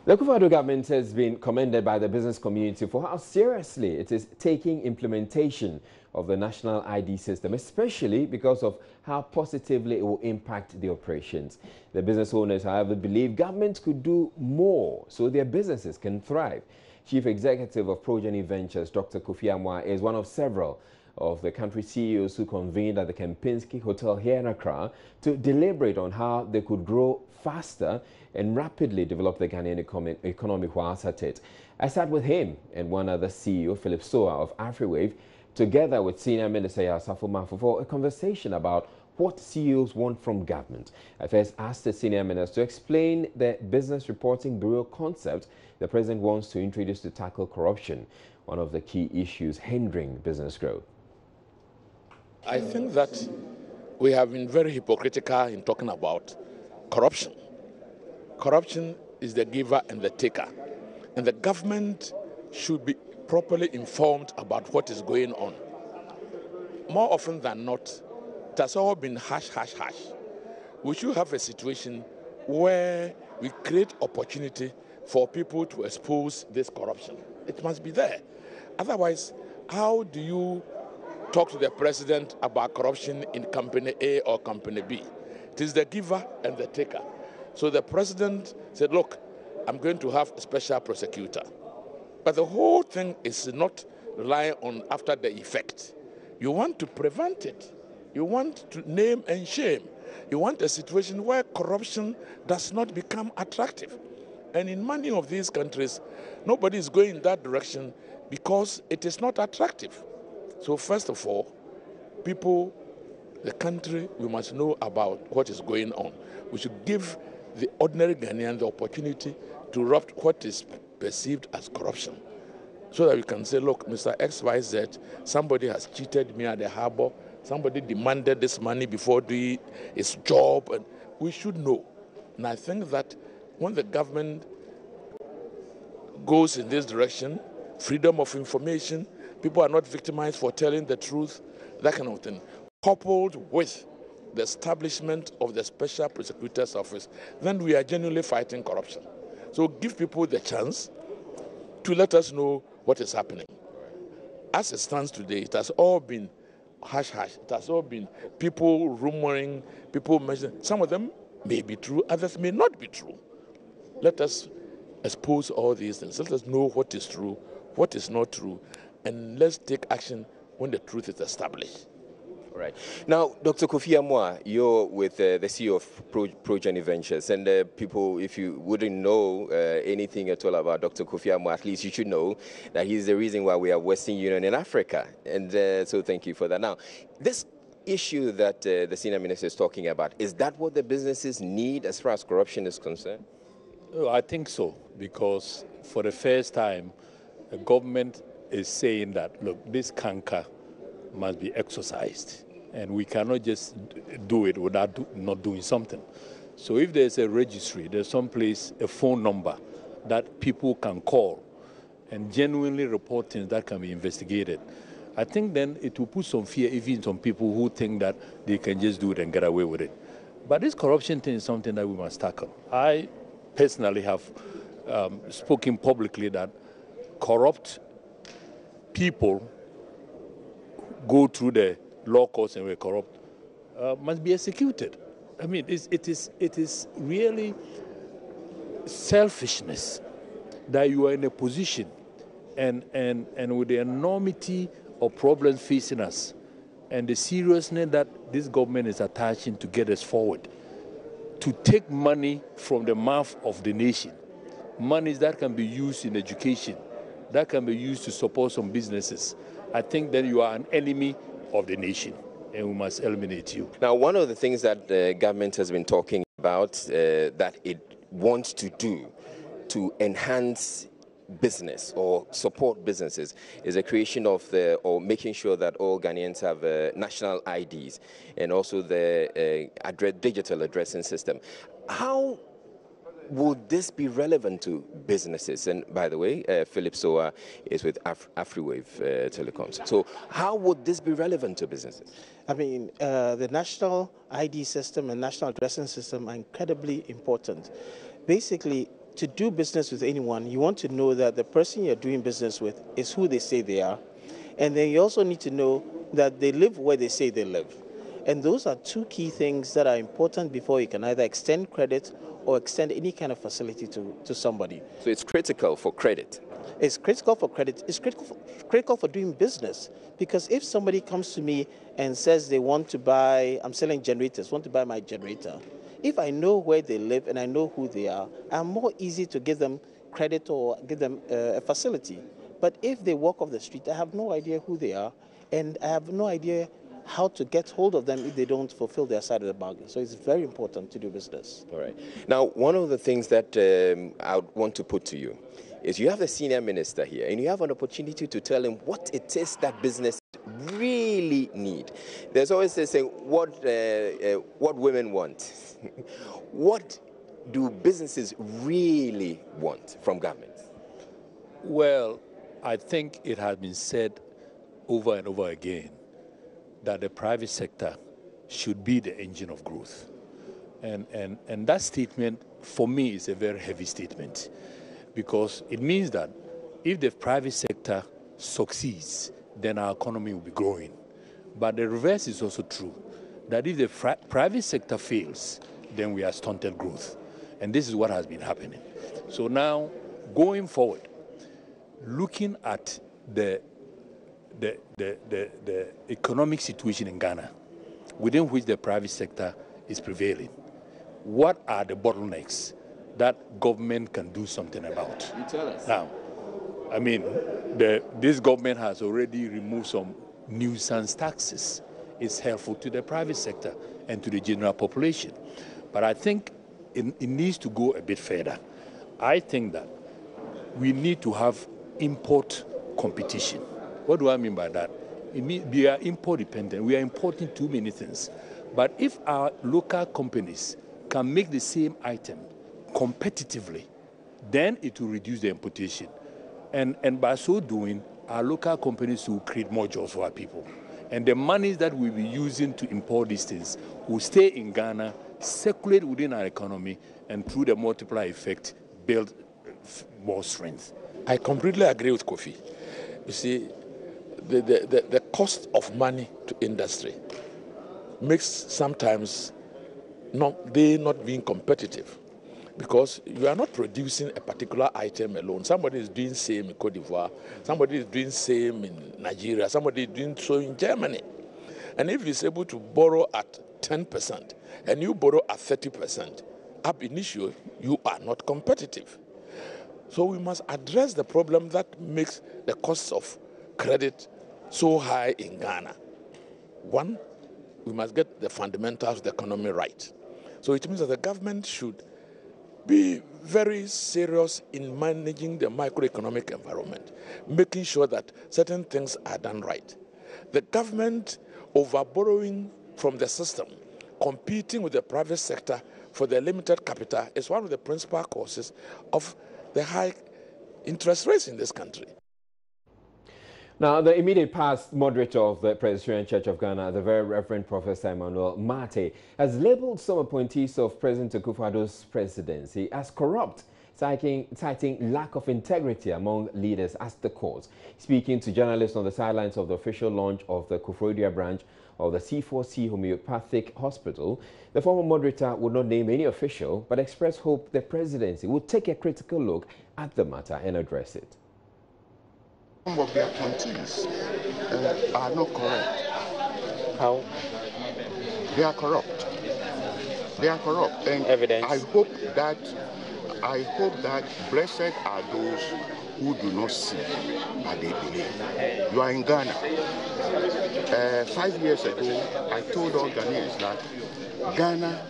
The Akufo-Addo government has been commended by the business community for how seriously it is taking implementation of the national ID system, especially because of how positively it will impact the operations. The business owners, however, believe government could do more so their businesses can thrive. Chief Executive of Progeny Ventures, Dr. Kofi Amoah, is one of several of the country CEOs who convened at the Kempinski Hotel here in Accra to deliberate on how they could grow faster and rapidly develop the Ghanaian economy whilst at it. I sat with him and one other CEO, Philip Soa of AfriWave, together with Senior Minister Asafo Mafo for a conversation about what CEOs want from government. I first asked the Senior Minister to explain the Business Reporting Bureau concept the President wants to introduce to tackle corruption, one of the key issues hindering business growth. I think that we have been very hypocritical in talking about corruption. Corruption is the giver and the taker. And the government should be properly informed about what is going on. More often than not, it has all been hush, hush, hush. We should have a situation where we create opportunity for people to expose this corruption. It must be there. Otherwise, how do you talk to the president about corruption in company A or company B? It is the giver and the taker. So the president said, look, I'm going to have a special prosecutor. But the whole thing is not relying on after the effect. You want to prevent it. You want to name and shame. You want a situation where corruption does not become attractive. And in many of these countries, nobody is going in that direction because it is not attractive. So first of all, people, the country, we must know about what is going on. We should give the ordinary Ghanaian the opportunity to rob what is perceived as corruption. So that we can say, look, Mr. XYZ, somebody has cheated me at the harbor, somebody demanded this money before doing his job, and we should know. And I think that when the government goes in this direction, freedom of information, people are not victimized for telling the truth, that kind of thing, coupled with the establishment of the Special Prosecutor's Office, then we are genuinely fighting corruption. So give people the chance to let us know what is happening. As it stands today, it has all been hush-hush. It has all been people rumoring, people mentioning. Some of them may be true, others may not be true. Let us expose all these things. Let us know what is true, what is not true, and let's take action when the truth is established. Right. Now, Dr. Kofi Amoah, you're with the CEO of Progeny Ventures, and people, if you wouldn't know anything at all about Dr. Kofi Amoah, at least you should know that he's the reason why we are Western Union in Africa, and so thank you for that. Now, this issue that the Senior Minister is talking about, is that what the businesses need as far as corruption is concerned? Oh, I think so, because for the first time, the government is saying that, look, this canker must be exorcised, and we cannot just do it without not doing something. So if there's a registry, there's someplace, a phone number that people can call and genuinely report things that can be investigated, I think then it will put some fear even in some people who think that they can just do it and get away with it. But this corruption thing is something that we must tackle. I personally have spoken publicly that corrupt people go through the law courts and were corrupt must be executed. I mean, it is really selfishness that you are in a position and with the enormity of problems facing us and the seriousness that this government is attaching to get us forward, to take money from the mouth of the nation, monies that can be used in education, that can be used to support some businesses. I think that you are an enemy of the nation, and we must eliminate you. Now, one of the things that the government has been talking about that it wants to do to enhance business or support businesses is the creation of or making sure that all Ghanaians have national IDs and also the digital addressing system. How would this be relevant to businesses? And by the way, Philip Soa is with AfriWave Telecoms. So how would this be relevant to businesses? I mean, the national ID system and national addressing system are incredibly important. Basically, to do business with anyone, you want to know that the person you're doing business with is who they say they are. And then you also need to know that they live where they say they live. And those are two key things that are important before you can either extend credit or extend any kind of facility to somebody. So it's critical for credit. It's critical for credit. It's critical for doing business. Because if somebody comes to me and says they want to buy, I'm selling generators, want to buy my generator, if I know where they live and I know who they are, I'm more easy to give them credit or give them a facility. But if they walk off the street, I have no idea who they are, and I have no idea how to get hold of them if they don't fulfill their side of the bargain. So it's very important to do business. All right. Now, one of the things that I would want to put to you is you have the senior minister here, and you have an opportunity to tell him what it is that business really need. There's always this saying, what women want. What do businesses really want from government? Well, I think it has been said over and over again that the private sector should be the engine of growth. And that statement, for me, is a very heavy statement, because it means that if the private sector succeeds, then our economy will be growing. But the reverse is also true, that if the private sector fails, then we have stunted growth. And this is what has been happening. So now, going forward, looking at the economic situation in Ghana, within which the private sector is prevailing, what are the bottlenecks that government can do something about? You tell us. Now, I mean, this government has already removed some nuisance taxes. It's helpful to the private sector and to the general population. But I think it needs to go a bit further. I think that we need to have import competition. What do I mean by that? It means we are import dependent. We are importing too many things. But if our local companies can make the same item competitively, then it will reduce the importation. And by so doing, our local companies will create more jobs for our people. And the monies that we'll be using to import these things will stay in Ghana, circulate within our economy, and through the multiplier effect, build more strength. I completely agree with Kofi. You see, the cost of money to industry makes sometimes not being competitive, because you are not producing a particular item alone. Somebody is doing same in Cote d'Ivoire, somebody is doing same in Nigeria, somebody is doing so in Germany. And if he's able to borrow at 10% and you borrow at 30%, ab initio, you are not competitive. So we must address the problem that makes the costs of credit so high in Ghana. One, we must get the fundamentals of the economy right. So it means that the government should be very serious in managing the microeconomic environment, making sure that certain things are done right. The government overborrowing from the system, competing with the private sector for the limited capital, is one of the principal causes of the high interest rates in this country. Now, the immediate past moderator of the Presbyterian Church of Ghana, the Very Reverend Professor Emmanuel Mate, has labeled some appointees of President Akufo-Addo's presidency as corrupt, citing lack of integrity among leaders as the cause. Speaking to journalists on the sidelines of the official launch of the Kufrodia branch of the C4C Homeopathic Hospital, the former moderator would not name any official, but expressed hope the presidency would take a critical look at the matter and address it. Some of the appointees are not correct. How? They are corrupt. They are corrupt. And Evidence. I hope that blessed are those who do not see, but they believe. You are in Ghana. 5 years ago, I told all Ghanaians that Ghana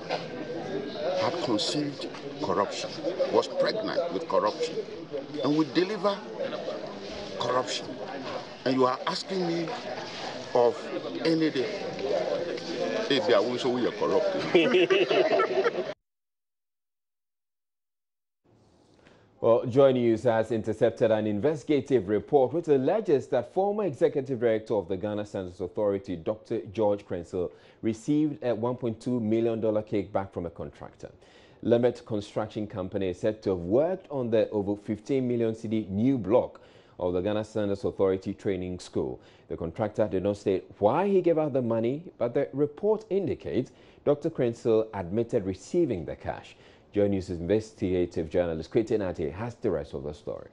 had conceived corruption, was pregnant with corruption, and would deliver corruption. And you are asking me of any day if they are also we are corrupt. Well, Joy News has intercepted an investigative report which alleges that former Executive Director of the Ghana Census Authority, Dr. George Crensel, received a $1.2 million kickback from a contractor. Lemet Construction Company is said to have worked on the over 15 million cedi new block of the Ghana Standards Authority Training School. The contractor did not state why he gave out the money, but the report indicates Dr. Krenzel admitted receiving the cash. Joy News' investigative journalist Kwete Nate has the rest of the story.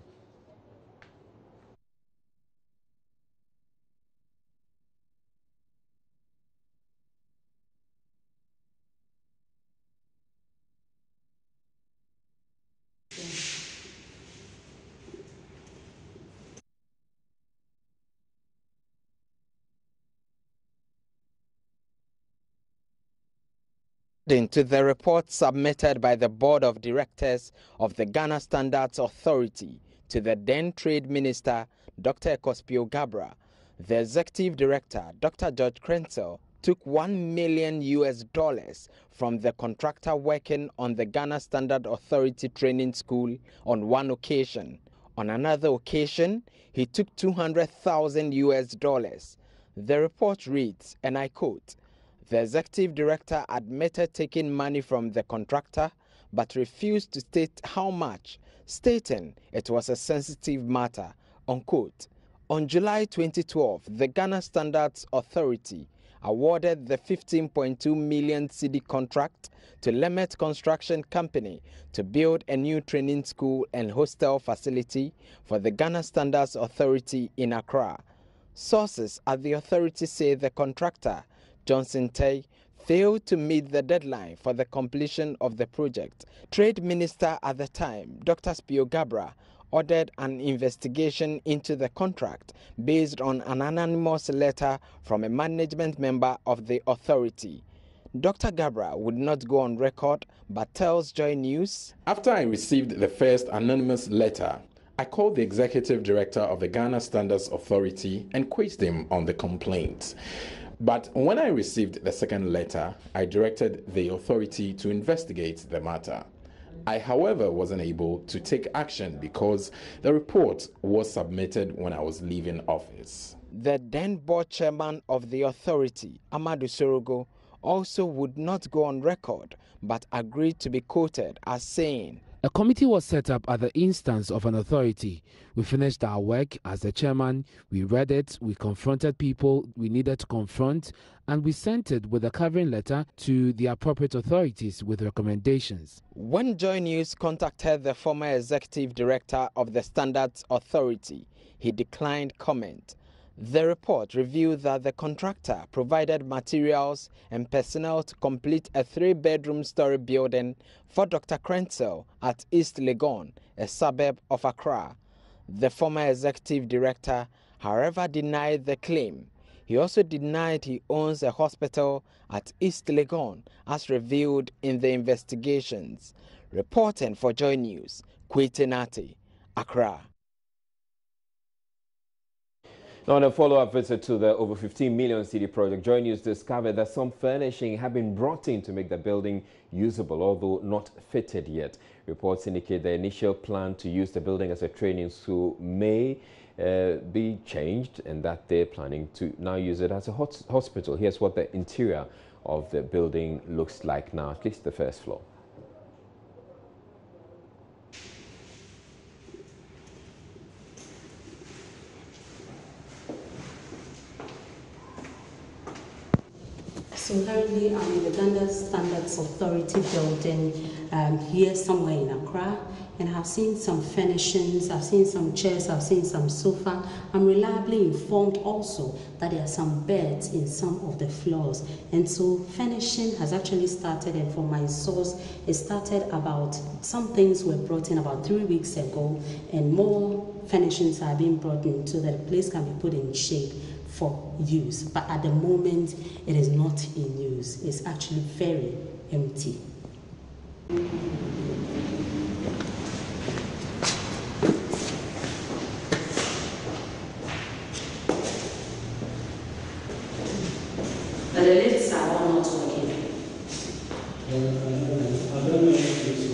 According to the report submitted by the Board of Directors of the Ghana Standards Authority to the then Trade Minister, Dr. Ekospio Gabra, the Executive Director, Dr. George Krenzel, took $1 million from the contractor working on the Ghana Standard Authority Training School on one occasion. On another occasion, he took $200,000. The report reads, and I quote, "The executive director admitted taking money from the contractor but refused to state how much, stating it was a sensitive matter," unquote. On July 2012, the Ghana Standards Authority awarded the 15.2 million cedi contract to Lemet Construction Company to build a new training school and hostel facility for the Ghana Standards Authority in Accra. Sources at the authority say the contractor, Johnson Tay, failed to meet the deadline for the completion of the project. Trade Minister at the time, Dr. Spio Gabra, ordered an investigation into the contract based on an anonymous letter from a management member of the authority. Dr. Gabra would not go on record but tells Joy News, "After I received the first anonymous letter, I called the executive director of the Ghana Standards Authority and quizzed him on the complaint. But when I received the second letter, I directed the authority to investigate the matter. I, however, wasn't able to take action because the report was submitted when I was leaving office." The then board chairman of the authority, Amadou Sorogo, also would not go on record but agreed to be quoted as saying, "A committee was set up at the instance of an authority. We finished our work as the chairman, we read it, we confronted people we needed to confront, and we sent it with a covering letter to the appropriate authorities with recommendations." When Joy News contacted the former executive director of the Standards Authority, he declined comment. The report revealed that the contractor provided materials and personnel to complete a 3-bedroom story building for Dr. Krenzel at East Legon, a suburb of Accra. The former executive director, however, denied the claim. He also denied he owns a hospital at East Legon, as revealed in the investigations. Reporting for Joy News, Kwete Nate, Accra. Now, on a follow-up visit to the over 15 million cedi project, Joy News discovered that some furnishing had been brought in to make the building usable, although not fitted yet. Reports indicate the initial plan to use the building as a training school may be changed, and that they're planning to now use it as a hospital. Here's what the interior of the building looks like now, at least the first floor. So currently I'm in the Ghana Standards Authority building here somewhere in Accra, and I've seen some furnishings, I've seen some chairs, I've seen some sofa. I'm reliably informed also that there are some beds in some of the floors, and so furnishing has actually started, and from my source it started about, some things were brought in about 3 weeks ago, and more furnishings are being brought in so that the place can be put in shape for use. But at the moment, it is not in use. It's actually very empty. But the lifts are all not working. I don't know if this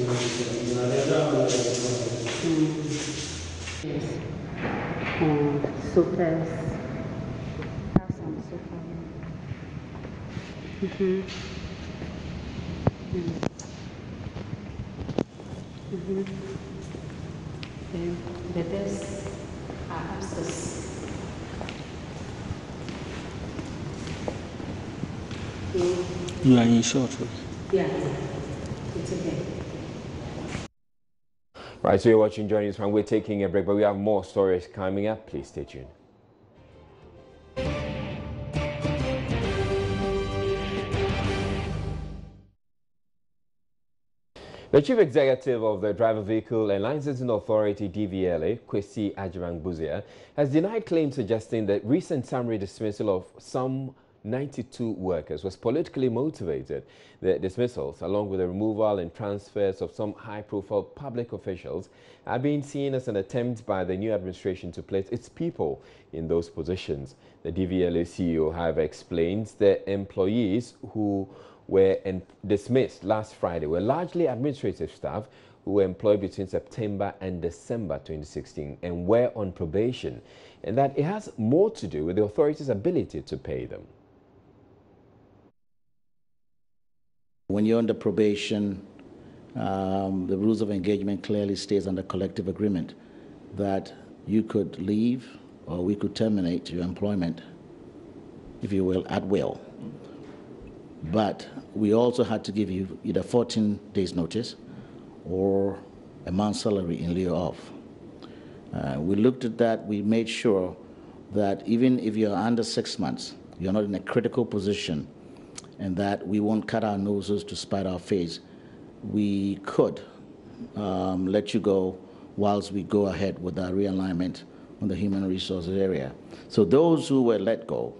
Yes. Sofas. The desks are upstairs. You are in short. Yeah, it's okay. Right, so you're watching Joy News, and we're taking a break, but we have more stories coming up. Please stay tuned. The Chief Executive of the Driver Vehicle and Licensing Authority, DVLA, Kwesi Agyemang-Busia, has denied claims suggesting that recent summary dismissal of some 92 workers was politically motivated. The dismissals, along with the removal and transfers of some high-profile public officials, are being seen as an attempt by the new administration to place its people in those positions. The DVLA CEO, however, explains that employees who were dismissed last Friday were largely administrative staff who were employed between September and December 2016 and were on probation, and that it has more to do with the authority's ability to pay them. When you're under probation, the rules of engagement clearly states under collective agreement that you could leave or we could terminate your employment, if you will, at will. But we also had to give you either 14 days notice or a month's salary in lieu of. We looked at that. We made sure that even if you're under 6 months, you're not in a critical position and that we won't cut our noses to spite our face. We could let you go whilst we go ahead with our realignment on the human resources area. So those who were let go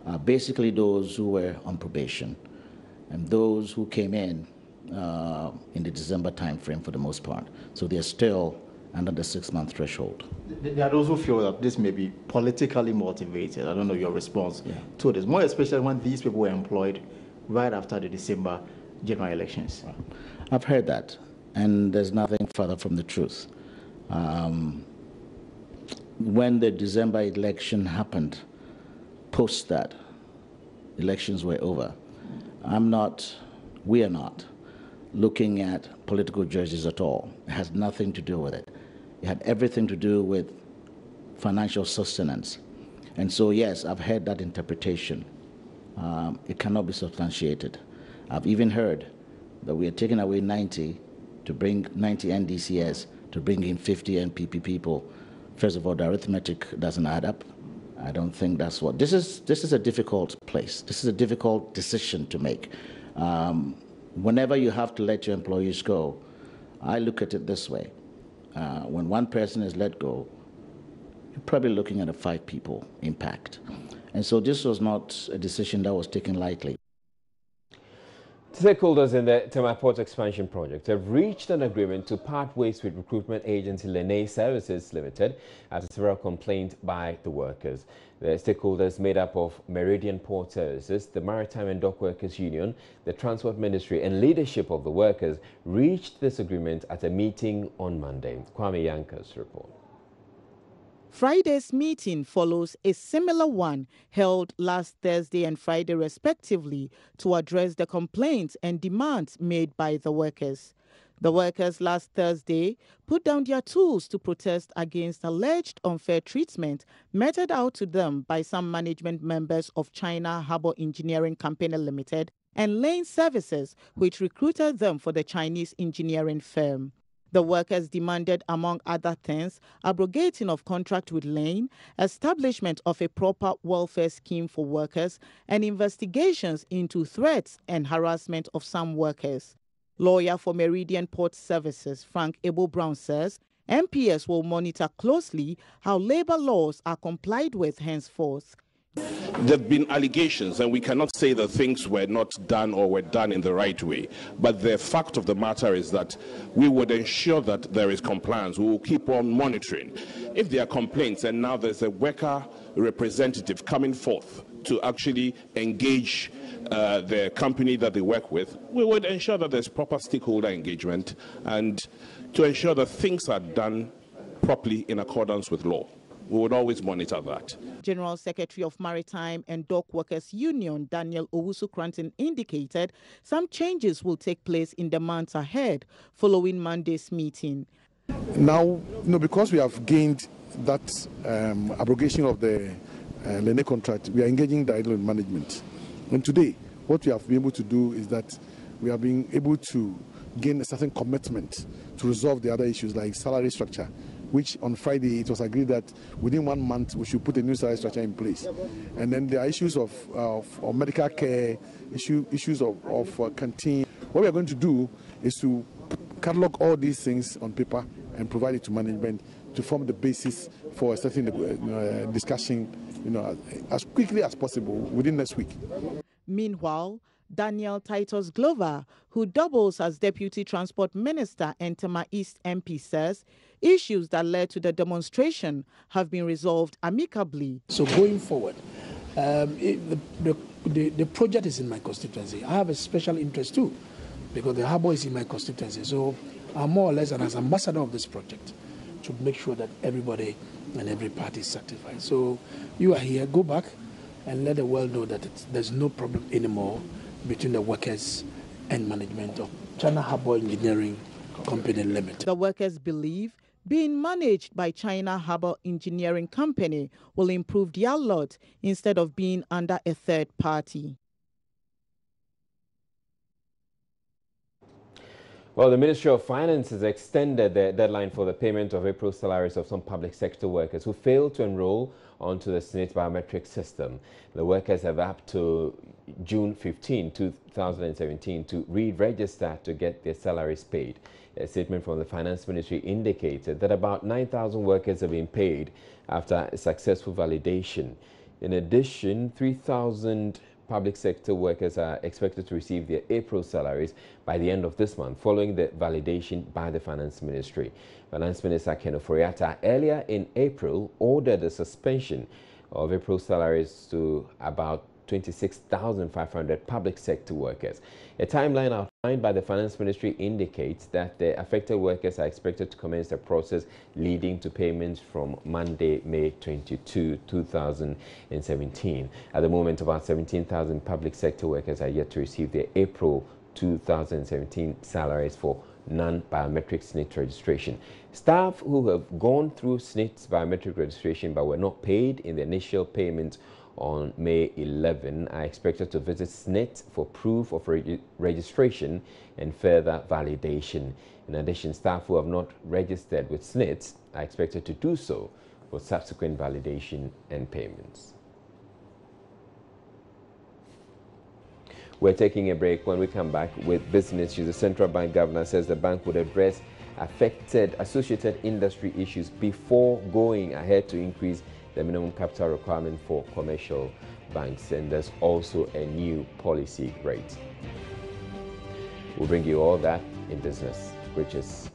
are basically those who were on probation and those who came in the December timeframe for the most part. So they're still under the 6-month threshold. There are those who feel that this may be politically motivated. I don't know your response to this, more especially when these people were employed right after the December general elections. I've heard that, and there's nothing further from the truth. When the December election happened, post that, elections were over. We are not looking at political judges at all. It has nothing to do with it. It had everything to do with financial sustenance. And so, yes, I've heard that interpretation. It cannot be substantiated. I've even heard that we are taking away 90 to bring 90 NDCS to bring in 50 NPP people. First of all, the arithmetic doesn't add up. I don't think that's what. This is a difficult place. This is a difficult decision to make. Whenever you have to let your employees go, I look at it this way. When one person is let go, you're probably looking at a 5 people impact. And so this was not a decision that was taken lightly. Stakeholders in the Tema Port Expansion Project have reached an agreement to part ways with recruitment agency Lene Services Limited after several complaints by the workers. The stakeholders made up of Meridian Port Services, the Maritime and Dock Workers Union, the Transport Ministry and leadership of the workers reached this agreement at a meeting on Monday. Kwame Yanka's report. Friday's meeting follows a similar one held last Thursday and Friday respectively to address the complaints and demands made by the workers. The workers last Thursday put down their tools to protest against alleged unfair treatment meted out to them by some management members of China Harbour Engineering Company Limited and Lane Services, which recruited them for the Chinese engineering firm. The workers demanded, among other things, abrogating of contract with Lane, establishment of a proper welfare scheme for workers, and investigations into threats and harassment of some workers. Lawyer for Meridian Port Services, Frank Ebo-Brown, says MPS will monitor closely how labor laws are complied with henceforth. There have been allegations, and we cannot say that things were not done or were done in the right way. But the fact of the matter is that we would ensure that there is compliance. We will keep on monitoring. If there are complaints and now there's a worker representative coming forth to actually engage the company that they work with, we would ensure that there's proper stakeholder engagement and to ensure that things are done properly in accordance with law. We would always monitor that. General Secretary of Maritime and Dock Workers Union, Daniel Owusu-Cranton, indicated some changes will take place in the months ahead following Monday's meeting. Now, because we have gained that abrogation of the Lene contract, we are engaging directly with management. And today, what we have been able to do is that we have been able to gain a certain commitment to resolve the other issues like salary structure, which on Friday it was agreed that within 1 month we should put a new salary structure in place. And then there are issues of medical care, issues of canteen. What we are going to do is to catalog all these things on paper and provide it to management to form the basis for a certain discussion, as quickly as possible within next week. Meanwhile, Daniel Titus Glover, who doubles as Deputy Transport Minister and Tema East MP, says issues that led to the demonstration have been resolved amicably. So going forward, the project is in my constituency. I have a special interest too, because the harbour is in my constituency. So I'm more or less as ambassador of this project to make sure that everybody and every party is satisfied. So you are here, go back and let the world know that there's no problem anymore between the workers and management of China Harbour Engineering Company Limited. The workers believe being managed by China Harbour Engineering Company will improve their lot instead of being under a third party. Well, the Ministry of Finance has extended the deadline for the payment of April salaries of some public sector workers who failed to enroll onto the SNIT biometric system. The workers have up to June 15, 2017 to re-register to get their salaries paid. A statement from the Finance Ministry indicated that about 9,000 workers have been paid after successful validation. In addition, 3,000 public sector workers are expected to receive their April salaries by the end of this month, following the validation by the Finance Ministry. Finance Minister Ken Ofori-Atta earlier in April ordered the suspension of April salaries to about 26,500 public sector workers. A timeline outlined by the Finance Ministry indicates that the affected workers are expected to commence the process leading to payments from Monday, May 22, 2017. At the moment, about 17,000 public sector workers are yet to receive their April 2017 salaries for non-biometric SNIT registration. Staff who have gone through SNIT's biometric registration but were not paid in the initial payment on May 11 are expected to visit SNIT for proof of registration and further validation. In addition, staff who have not registered with SNIT are expected to do so for subsequent validation and payments. We're taking a break. When we come back with business issues, the central bank governor says the bank would address associated industry issues before going ahead to increase the minimum capital requirement for commercial banks, and there's also a new policy rate. We'll bring you all that in business, which is